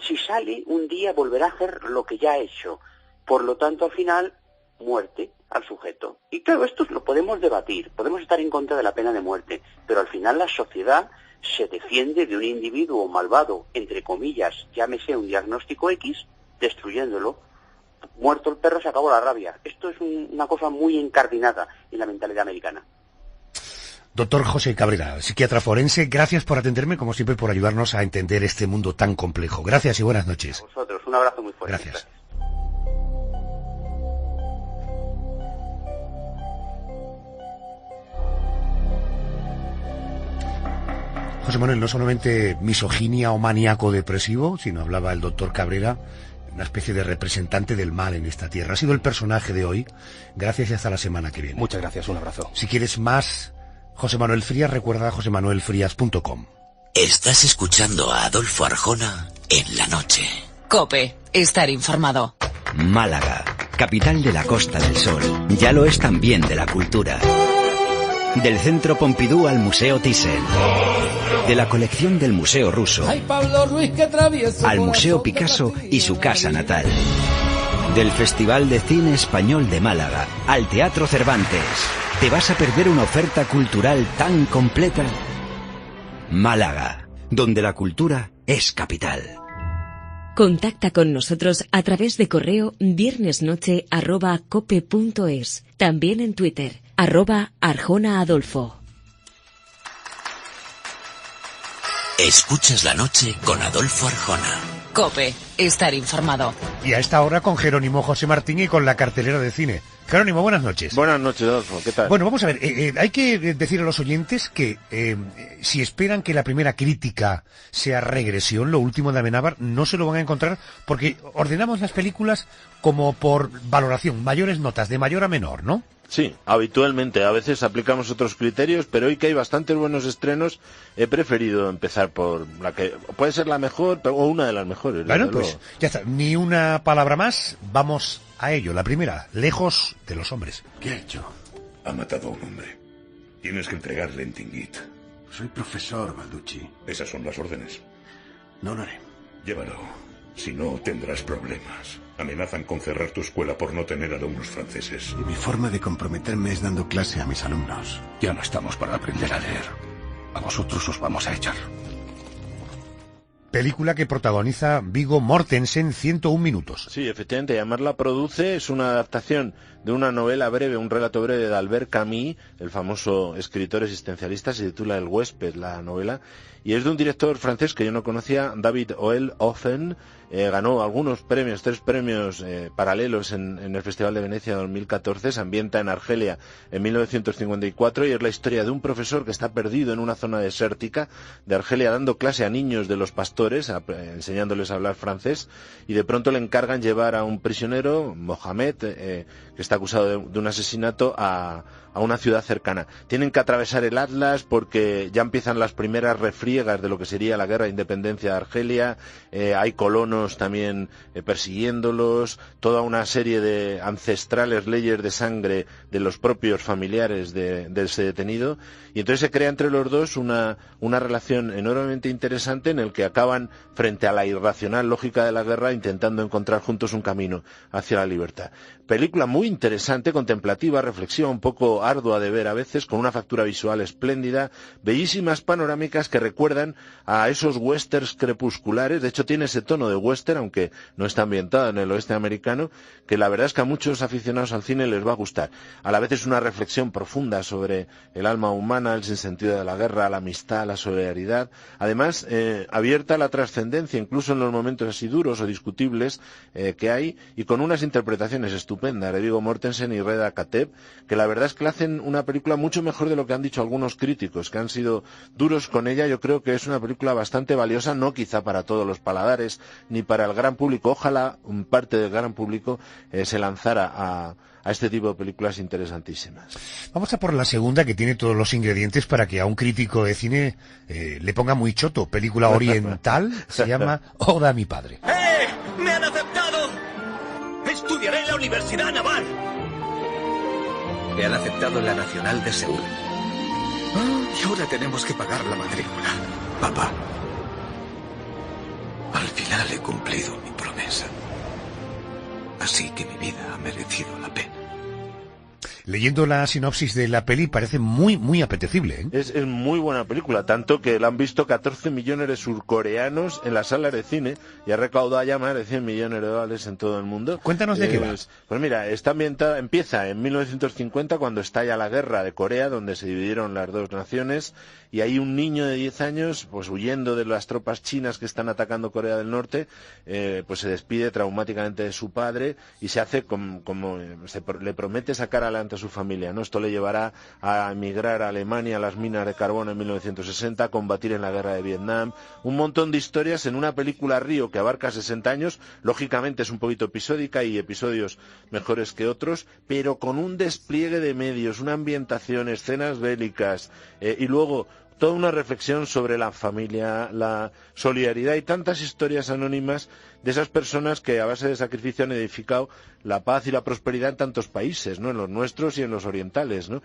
Si sale, un día volverá a hacer lo que ya ha hecho. Por lo tanto, al final, muerte al sujeto. Y claro, esto lo podemos debatir, podemos estar en contra de la pena de muerte, pero al final la sociedad se defiende de un individuo malvado, entre comillas, llámese un diagnóstico X, destruyéndolo. Muerto el perro, se acabó la rabia. Esto es una cosa muy encardinada en la mentalidad americana. Doctor José Cabrera, psiquiatra forense, gracias por atenderme, como siempre, por ayudarnos a entender este mundo tan complejo. Gracias y buenas noches. A vosotros, un abrazo muy fuerte. Gracias. José Manuel, no solamente misoginia o maníaco depresivo, sino hablaba el doctor Cabrera, una especie de representante del mal en esta tierra. Ha sido el personaje de hoy. Gracias y hasta la semana que viene. Muchas gracias, un abrazo. Si quieres más José Manuel Frías, recuerda josemanuelfrías.com. Estás escuchando a Adolfo Arjona en la noche. COPE, estar informado. Málaga, capital de la Costa del Sol. Ya lo es también de la cultura. Del Centro Pompidou al Museo Thyssen. De la colección del Museo Ruso al Museo Picasso y su casa natal. Del Festival de Cine Español de Málaga al Teatro Cervantes. ¿Te vas a perder una oferta cultural tan completa? Málaga, donde la cultura es capital. Contacta con nosotros a través de correo viernesnoche@cope.es. También en Twitter, @ArjonaAdolfo. Escuchas la noche con Adolfo Arjona. COPE. Estar informado. Y a esta hora con Jerónimo José Martín y con la cartelera de cine. Jerónimo, buenas noches. Buenas noches, Adolfo. ¿Qué tal? Bueno, vamos a ver. Hay que decir a los oyentes que si esperan que la primera crítica sea Regresión, lo último de Amenábar, no se lo van a encontrar porque ordenamos las películas como por valoración, mayores notas, de mayor a menor, ¿no? Sí, habitualmente. A veces aplicamos otros criterios, pero hoy que hay bastantes buenos estrenos, he preferido empezar por la que puede ser la mejor, o una de las mejores. Bueno, pues ya está. Ni una palabra más. Vamos a ello. La primera, Lejos de los hombres. ¿Qué ha hecho? Ha matado a un hombre. Tienes que entregarle en Tingit. Soy profesor, Balducci. Esas son las órdenes. No lo haré. Llévalo. Si no, tendrás problemas. Amenazan con cerrar tu escuela por no tener alumnos franceses. Y mi forma de comprometerme es dando clase a mis alumnos. Ya no estamos para aprender a leer. A vosotros os vamos a echar. Película que protagoniza Viggo Mortensen, 101 minutos. Sí, efectivamente, además la produce, es una adaptación de una novela breve, un relato breve de Albert Camus, el famoso escritor existencialista, se titula El huésped, la novela, y es de un director francés que yo no conocía, David Oel-Offen, ganó algunos premios, 3 premios paralelos en el Festival de Venecia 2014, se ambienta en Argelia en 1954 y es la historia de un profesor que está perdido en una zona desértica de Argelia dando clase a niños de los pastores, enseñándoles a hablar francés, y de pronto le encargan llevar a un prisionero, Mohamed, que está acusado de un asesinato, a una ciudad cercana. Tienen que atravesar el Atlas porque ya empiezan las primeras refriegas de lo que sería la guerra de independencia de Argelia, hay colonos también persiguiéndolos, toda una serie de ancestrales leyes de sangre de los propios familiares de ese detenido, y entonces se crea entre los dos una relación enormemente interesante en el que acaban frente a la irracional lógica de la guerra intentando encontrar juntos un camino hacia la libertad. Película muy interesante, contemplativa, reflexiva, un poco ardua de ver a veces, con una factura visual espléndida, bellísimas panorámicas que recuerdan a esos westerns crepusculares. De hecho tiene ese tono de western, aunque no está ambientada en el oeste americano, que la verdad es que a muchos aficionados al cine les va a gustar. A la vez es una reflexión profunda sobre el alma humana, el sinsentido de la guerra, la amistad, la solidaridad. Además, abierta a la trascendencia, incluso en los momentos así duros o discutibles que hay, y con unas interpretaciones estupendas de Viggo Mortensen y Reda Kateb, que la verdad es que hacen una película mucho mejor de lo que han dicho algunos críticos, que han sido duros con ella. Yo creo que es una película bastante valiosa, no quizá para todos los paladares, ni para el gran público. Ojalá parte del gran público se lanzara a este tipo de películas interesantísimas. Vamos a por la segunda, que tiene todos los ingredientes para que a un crítico de cine le ponga muy choto. Película oriental, se llama Oda a mi padre. ¡Eh! ¡Me han aceptado! ¡Estudiaré en la Universidad Naval! Me han aceptado en la Nacional de Seúl. Y ahora tenemos que pagar la matrícula. Papá, al final he cumplido mi promesa. Así que mi vida ha merecido la pena. Leyendo la sinopsis de la peli parece muy, muy apetecible, ¿eh? Es muy buena película, tanto que la han visto 14 millones de surcoreanos en las salas de cine y ha recaudado ya más de 100 millones de dólares en todo el mundo. Cuéntanos de qué va. Pues mira, está ambientada, empieza en 1950 cuando estalla la guerra de Corea, donde se dividieron las dos naciones, y hay un niño de 10 años, pues huyendo de las tropas chinas que están atacando Corea del Norte, pues se despide traumáticamente de su padre y se hace le promete sacar adelante a su familia, ¿no? Esto le llevará a emigrar a Alemania, a las minas de carbón en 1960, a combatir en la guerra de Vietnam, un montón de historias en una película Río que abarca 60 años, lógicamente es un poquito episódica y episodios mejores que otros, pero con un despliegue de medios, una ambientación, escenas bélicas, y luego toda una reflexión sobre la familia, la solidaridad y tantas historias anónimas de esas personas que a base de sacrificio han edificado la paz y la prosperidad en tantos países, ¿no? En los nuestros y en los orientales, ¿no?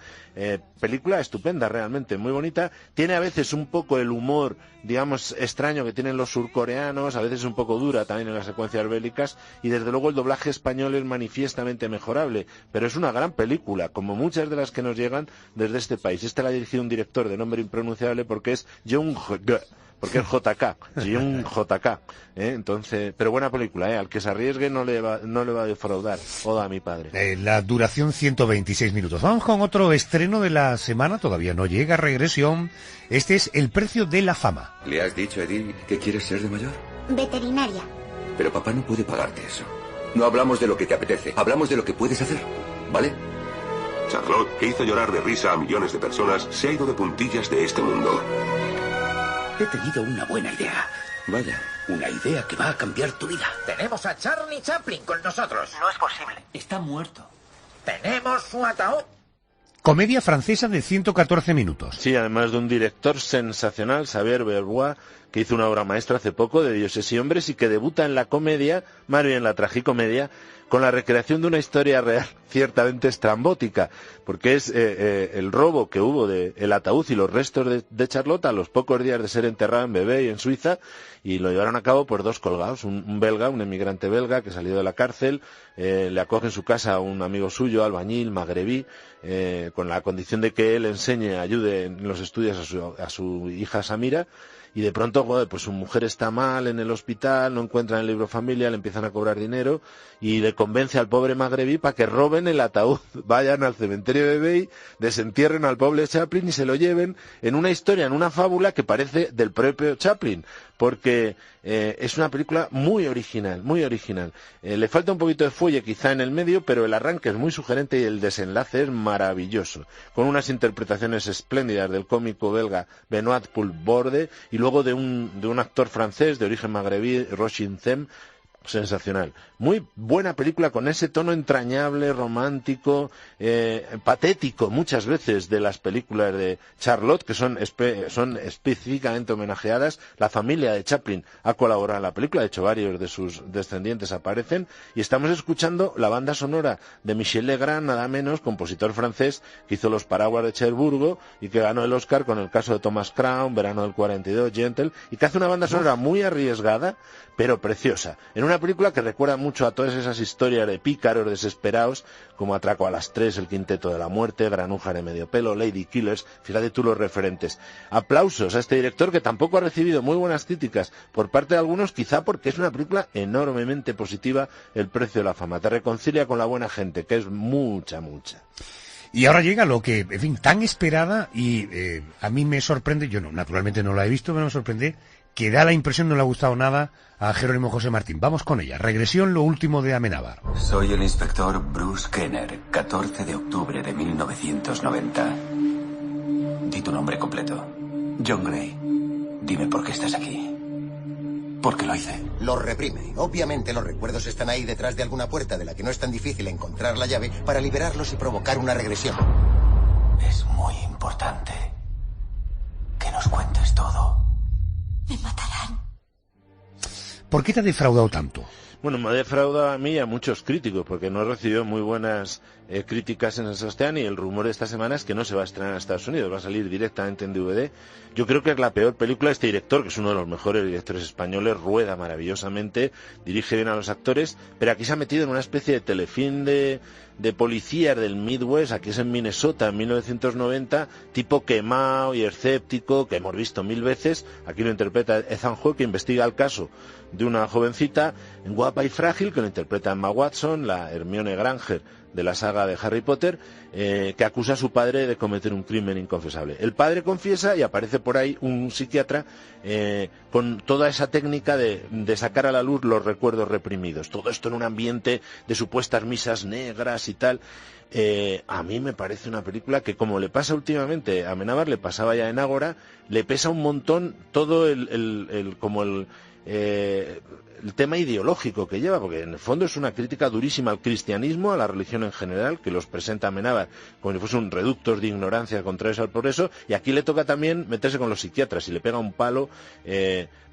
Película estupenda, realmente, muy bonita. Tiene a veces un poco el humor, digamos, extraño que tienen los surcoreanos, a veces un poco dura también en las secuencias bélicas, y desde luego el doblaje español es manifiestamente mejorable, pero es una gran película, como muchas de las que nos llegan desde este país. Esta la ha dirigido un director de nombre impronunciable porque es Jung G. Porque es JK, Jung JK, entonces, pero buena película, al que se arriesgue no le va a defraudar. Oda a mi padre. La duración 126 minutos. Vamos con otro estreno de la semana, todavía no llega, Regresión. Este es El precio de la fama. ¿Le has dicho a Edith que quieres ser de mayor? Veterinaria. Pero papá no puede pagarte eso. No hablamos de lo que te apetece, hablamos de lo que puedes hacer, ¿vale? Charlotte, que hizo llorar de risa a millones de personas, se ha ido de puntillas de este mundo. He tenido una buena idea. Vaya. Una idea que va a cambiar tu vida. Tenemos a Charlie Chaplin con nosotros. No es posible. Está muerto. Tenemos su ataúd. Comedia francesa de 114 minutos. Sí, además de un director sensacional, Xavier Berbois, que hizo una obra maestra hace poco de Dioses y Hombres y que debuta en la comedia, más bien en la tragicomedia, con la recreación de una historia real ciertamente estrambótica, porque es el robo que hubo del ataúd y los restos de Charlotte a los pocos días de ser enterrada en Vevey, en Suiza, y lo llevaron a cabo por dos colgados, un belga, un emigrante belga que salió de la cárcel, le acoge en su casa a un amigo suyo, albañil, magrebí, con la condición de que él enseñe, ayude en los estudios a su hija Samira, y de pronto, joder, pues su mujer está mal en el hospital, no encuentran el libro familia, le empiezan a cobrar dinero y le convence al pobre magrebí para que roben el ataúd, vayan al cementerio de Vevey, desentierren al pobre Chaplin y se lo lleven en una historia, en una fábula que parece del propio Chaplin, porque es una película muy original, muy original. Le falta un poquito de fuelle quizá en el medio, pero el arranque es muy sugerente y el desenlace es maravilloso, con unas interpretaciones espléndidas del cómico belga Benoît Poulvorde y luego de un actor francés de origen magrebí, Rochin Zem, sensacional. Muy buena película con ese tono entrañable, romántico, patético muchas veces de las películas de Charlotte, que son específicamente homenajeadas. La familia de Chaplin ha colaborado en la película, de hecho varios de sus descendientes aparecen, y estamos escuchando la banda sonora de Michel Legrand, nada menos, compositor francés, que hizo Los paraguas de Cherburgo y que ganó el Oscar con El caso de Thomas Crown, Verano del 42, Gentle, y que hace una banda sonora muy arriesgada, pero preciosa, en una película que recuerda mucho a todas esas historias de pícaros desesperados, como Atraco a las 3, El quinteto de la muerte, Granuja de medio pelo, Lady Killers, fíjate tú los referentes. Aplausos a este director que tampoco ha recibido muy buenas críticas por parte de algunos, quizá porque es una película enormemente positiva, El precio de la fama. Te reconcilia con la buena gente, que es mucha, mucha. Y ahora llega lo que, en fin, tan esperada y a mí me sorprende, yo no, naturalmente no la he visto, pero me sorprende, que da la impresión no le ha gustado nada a Jerónimo José Martín. Vamos con ella. Regresión, lo último de Amenábar. Soy el inspector Bruce Kenner, 14 de octubre de 1990. Di tu nombre completo. John Gray. Dime por qué estás aquí. ¿Por qué lo hice? Lo reprime. Obviamente los recuerdos están ahí detrás de alguna puerta de la que no es tan difícil encontrar la llave para liberarlos y provocar una regresión. Es muy importante que nos cuentes todo. Me matarán. ¿Por qué te ha defraudado tanto? Bueno, me ha defraudado a mí y a muchos críticos, porque no he recibido muy buenas críticas en el Sebastián, y el rumor de esta semana es que no se va a estrenar en Estados Unidos, va a salir directamente en DVD. Yo creo que es la peor película de este director, que es uno de los mejores directores españoles, rueda maravillosamente, dirige bien a los actores, pero aquí se ha metido en una especie de telefilm de policías del Midwest, aquí es en Minnesota, en 1990, tipo quemado y escéptico, que hemos visto mil veces. Aquí lo interpreta Ethan Hawke, que investiga el caso de una jovencita guapa y frágil, que lo interpreta Emma Watson, la Hermione Granger de la saga de Harry Potter, que acusa a su padre de cometer un crimen inconfesable. El padre confiesa y aparece por ahí un psiquiatra con toda esa técnica de sacar a la luz los recuerdos reprimidos. Todo esto en un ambiente de supuestas misas negras y tal. A mí me parece una película que, como le pasa últimamente a Amenábar, le pasaba ya en Ágora, le pesa un montón todo el tema ideológico que lleva, porque en el fondo es una crítica durísima al cristianismo, a la religión en general, que los presenta Amenábar como si fuesen reductos de ignorancia contrarios al progreso, y aquí le toca también meterse con los psiquiatras y le pega un palo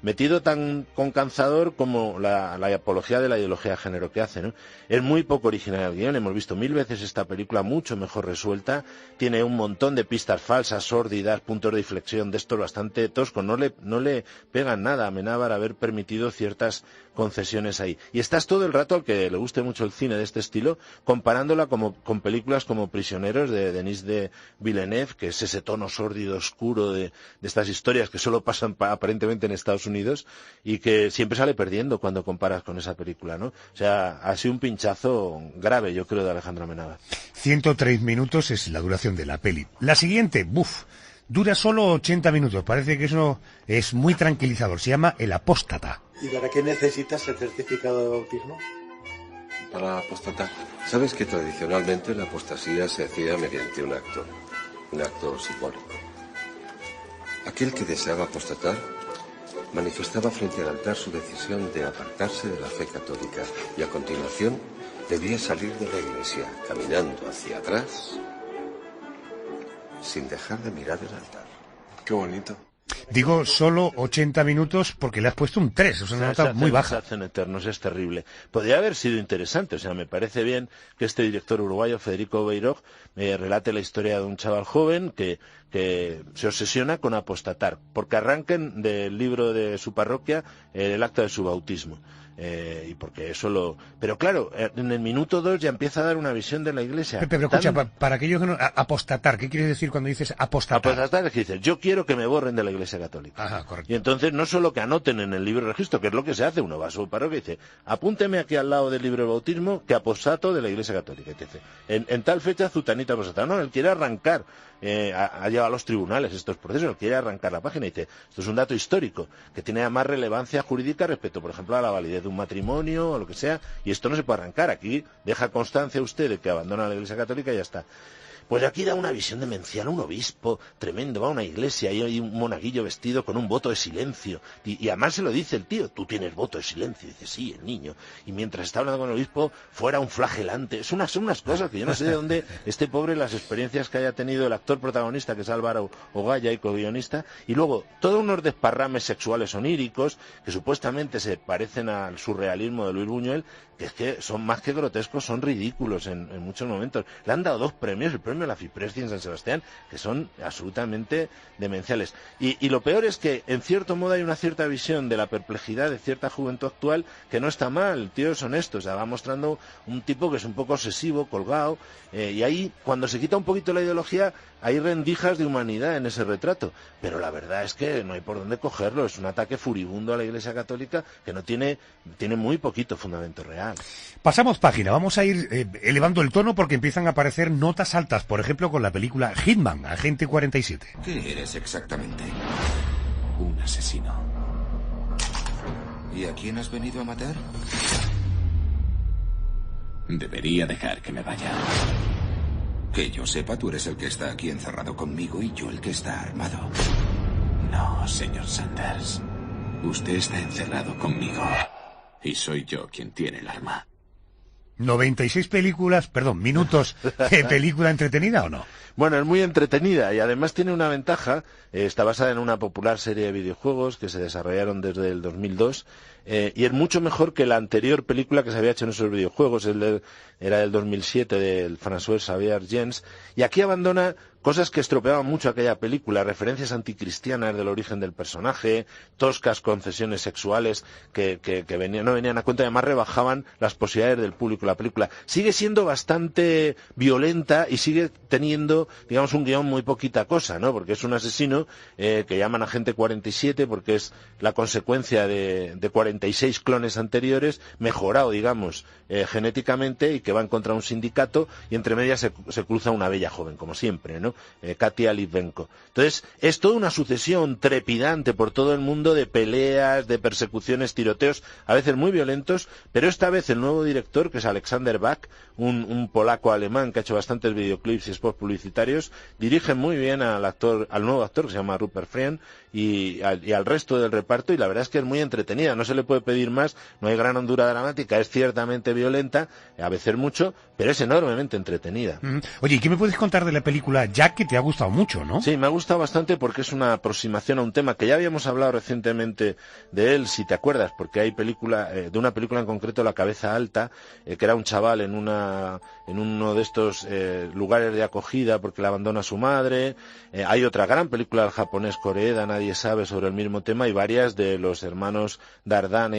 metido tan con calzador como la apología de la ideología de género que hace, ¿no? Es muy poco original el guión, hemos visto mil veces esta película mucho mejor resuelta, tiene un montón de pistas falsas, sórdidas, puntos de inflexión de estos bastante toscos, no le pegan nada a Amenábar haber permitido ciertas concesiones ahí. Y estás todo el rato, al que le guste mucho el cine de este estilo, comparándola con películas como Prisioneros de Denis de Villeneuve, que es ese tono sórdido, oscuro de estas historias que solo pasan aparentemente en Estados Unidos y que siempre sale perdiendo cuando comparas con esa película, ¿no? O sea, ha sido un pinchazo grave, yo creo, de Alejandro Amenábar. 103 minutos es la duración de la peli. La siguiente, Dura solo 80 minutos, parece que eso es muy tranquilizador. Se llama El apóstata. ¿Y para qué necesitas el certificado de bautismo? Para apostatar. Sabes que tradicionalmente la apostasía se hacía mediante un acto simbólico. Aquel que deseaba apostatar manifestaba frente al altar su decisión de apartarse de la fe católica y a continuación debía salir de la iglesia caminando hacia atrás sin dejar de mirar el altar. Qué bonito. Digo solo 80 minutos porque le has puesto un 3, o sea, una nota muy baja. Se hacen eternos, es terrible. Podría haber sido interesante, o sea, me parece bien que este director uruguayo, Federico Beirog, relate la historia de un chaval joven que se obsesiona con apostatar, porque arranquen del libro de su parroquia el acta de su bautismo. Y porque eso lo... Pero claro, en el minuto 2 ya empieza a dar una visión de la iglesia. Pero escucha, para aquellos que no... Apostatar, ¿qué quieres decir cuando dices apostatar? Apostatar es que dices, yo quiero que me borren de la iglesia católica. Ajá, correcto. Y entonces no solo que anoten en el libro de registro, que es lo que se hace, uno va a su parroquia y dice, apúnteme aquí al lado del libro de bautismo que apostato de la iglesia católica. Y te dice, en tal fecha Zutanita apostatar. No, él quiere arrancar, ha llevado a los tribunales estos procesos, él quiere arrancar la página y dice, esto es un dato histórico, que tiene más relevancia jurídica respecto, por ejemplo, a la validez de un matrimonio o lo que sea, y esto no se puede arrancar. Aquí deja constancia usted de que abandona la iglesia católica y ya está. Pues aquí da una visión demencial, un obispo tremendo, va a una iglesia y hay un monaguillo vestido con un voto de silencio. Y además se lo dice el tío, tú tienes voto de silencio. Y dice, sí, el niño. Y mientras está hablando con el obispo, fuera un flagelante. Son unas cosas que yo no sé de dónde este pobre, las experiencias que haya tenido el actor protagonista, que es Álvaro Ogaya, y co-guionista. Y luego, todos unos desparrames sexuales oníricos, que supuestamente se parecen al surrealismo de Luis Buñuel, que es que son más que grotescos, son ridículos en muchos momentos. Le han dado 2 premios, el premio a la Fipresci en San Sebastián, que son absolutamente demenciales. Y lo peor es que, en cierto modo, hay una cierta visión de la perplejidad de cierta juventud actual que no está mal. El tío es honesto, o sea, va mostrando un tipo que es un poco obsesivo, colgado, y ahí, cuando se quita un poquito la ideología, hay rendijas de humanidad en ese retrato. Pero la verdad es que no hay por dónde cogerlo, es un ataque furibundo a la Iglesia Católica que no tiene muy poquito fundamento real. Pasamos página, vamos a ir elevando el tono porque empiezan a aparecer notas altas, por ejemplo con la película Hitman, Agente 47. ¿Qué eres exactamente? Un asesino. ¿Y a quién has venido a matar? Debería dejar que me vaya. Que yo sepa, tú eres el que está aquí encerrado conmigo y yo el que está armado. No, señor Sanders. Usted está encerrado conmigo. Y soy yo quien tiene el arma. 96 minutos de película entretenida, ¿o no? Bueno, es muy entretenida y además tiene una ventaja. Está basada en una popular serie de videojuegos que se desarrollaron desde el 2002 y es mucho mejor que la anterior película que se había hecho en esos videojuegos. Era del 2007 del François Xavier Gens, y aquí abandona cosas que estropeaban mucho aquella película, referencias anticristianas del origen del personaje, toscas concesiones sexuales que no venían a cuenta y además rebajaban las posibilidades del público. La película sigue siendo bastante violenta y sigue teniendo, digamos, un guión muy poquita cosa, ¿no? Porque es un asesino que llaman Agente 47 porque es la consecuencia de 46 clones anteriores, mejorado, digamos, genéticamente, y que va en contra de un sindicato, y entre medias se cruza una bella joven, como siempre, ¿no? Katia Litvenko. Entonces, es toda una sucesión trepidante por todo el mundo de peleas, de persecuciones, tiroteos, a veces muy violentos, pero esta vez el nuevo director, que es Alexander Bach, un polaco-alemán que ha hecho bastantes videoclips y spots publicitarios, dirige muy bien al nuevo actor, que se llama Rupert Friend, y al resto del reparto, y la verdad es que es muy entretenida, no se le puede pedir más, no hay gran hondura dramática, es ciertamente violenta, a veces mucho, pero es enormemente entretenida. Oye, ¿y qué me puedes contar de la película Jack, que te ha gustado mucho, ¿no? Sí, me ha gustado bastante porque es una aproximación a un tema que ya habíamos hablado recientemente de él, si te acuerdas, porque hay de una película en concreto, La cabeza alta, que era un chaval en uno de estos lugares de acogida porque le abandona a su madre. Hay otra gran película del japonés Koreeda, Nadie sabe, sobre el mismo tema, y varias de los hermanos Dardenne